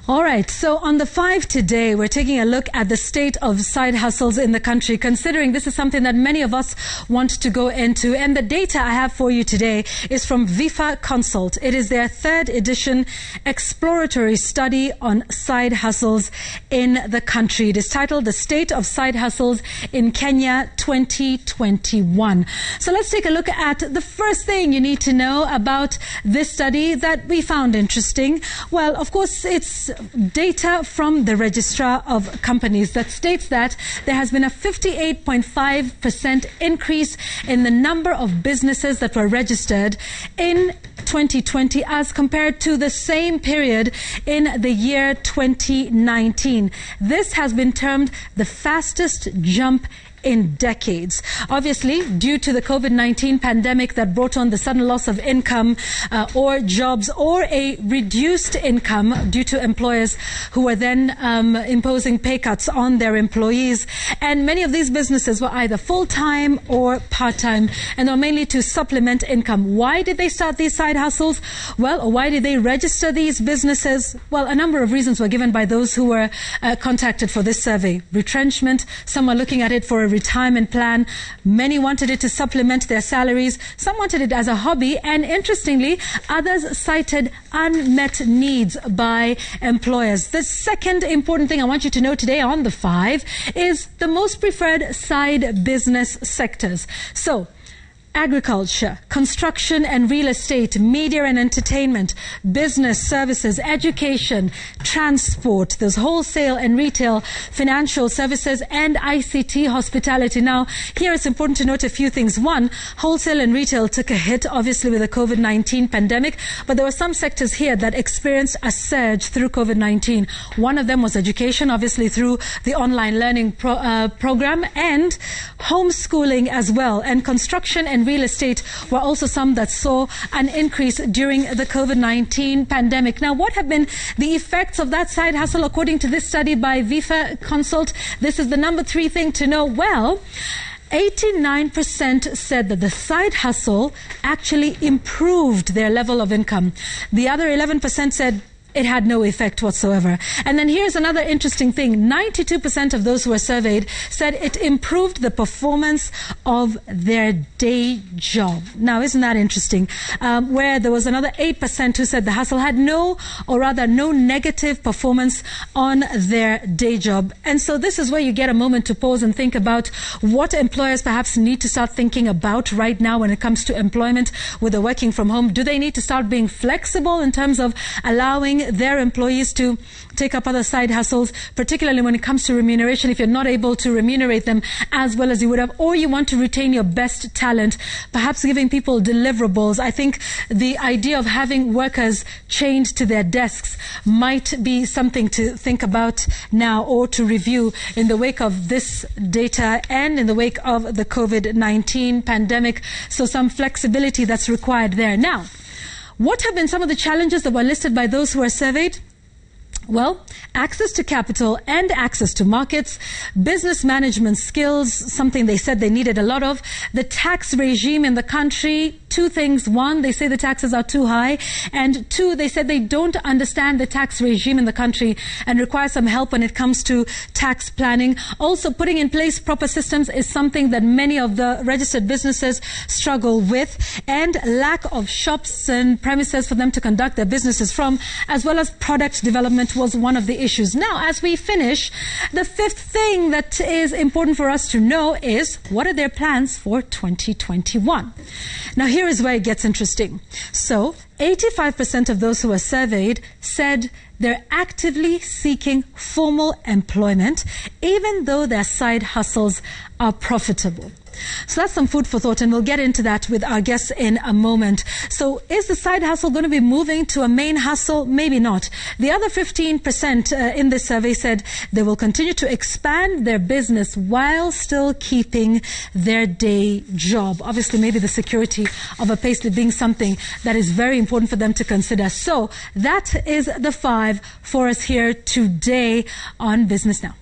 All right, so on the 5 today, we're taking a look at the state of side hustles in the country, considering this is something that many of us want to go into. And the data I have for you today is from VIFA Consult. It is their 3rd edition exploratory study on side hustles in the country. It is titled The State of Side Hustles in Kenya 2021. So let's take a look at the first thing you need to know about this study that we found interesting. Well, of course, it's data from the Registrar of Companies that states that there has been a 58.5% increase in the number of businesses that were registered in 2020 as compared to the same period in the year 2019. This has been termed the fastest jump in decades. Obviously, due to the COVID-19 pandemic that brought on the sudden loss of income or jobs or a reduced income due to employers who were then imposing pay cuts on their employees. And many of these businesses were either full-time or part-time, and were mainly to supplement income. Why did they start these side hustles? Well, or why did they register these businesses? Well, a number of reasons were given by those who were contacted for this survey. Retrenchment, some were looking at it for a retirement plan. Many wanted it to supplement their salaries. Some wanted it as a hobby. And interestingly, others cited unmet needs by employers. The second important thing I want you to know today on the 5 is the most preferred side business sectors. So, agriculture, construction and real estate, media and entertainment, business, services, education, transport, there's wholesale and retail, financial services, and ICT hospitality. Now, here it's important to note a few things. One, wholesale and retail took a hit, obviously, with the COVID-19 pandemic, but there were some sectors here that experienced a surge through COVID-19. One of them was education, obviously through the online learning program, and homeschooling as well. And construction and real estate were also some that saw an increase during the COVID-19 pandemic. Now, what have been the effects of that side hustle according to this study by VIFA Consult? This is the number 3 thing to know. Well, 89% said that the side hustle actually improved their level of income. The other 11% said it had no effect whatsoever. And then here's another interesting thing. 92% of those who were surveyed said it improved the performance of their day job. Now, isn't that interesting? Where there was another 8% who said the hustle had no negative performance on their day job. And so this is where you get a moment to pause and think about what employers perhaps need to start thinking about right now when it comes to employment with the working from home. Do they need to start being flexible in terms of allowing their employees to take up other side hustles, particularly when it comes to remuneration, if you're not able to remunerate them as well as you would have, or you want to retain your best talent, perhaps giving people deliverables. I think the idea of having workers chained to their desks might be something to think about now or to review in the wake of this data and in the wake of the COVID-19 pandemic. So some flexibility that's required there. Now, what have been some of the challenges that were listed by those who were surveyed? Well, access to capital and access to markets, business management skills, something they said they needed a lot of, the tax regime in the country, 2 things. 1, they say the taxes are too high, and 2, they said they don't understand the tax regime in the country and require some help when it comes to tax planning. Also, putting in place proper systems is something that many of the registered businesses struggle with, and lack of shops and premises for them to conduct their businesses from, as well as product development was one of the issues. Now, as we finish, the 5th thing that is important for us to know is what are their plans for 2021? Now, here is where it gets interesting. So, 85% of those who were surveyed said they're actively seeking formal employment, even though their side hustles are profitable. So that's some food for thought, and we'll get into that with our guests in a moment. So is the side hustle going to be moving to a main hustle? Maybe not. The other 15% in this survey said they will continue to expand their business while still keeping their day job. Obviously, maybe the security of a payslip being something that is very important for them to consider. So that is the 5 for us here today on Business Now.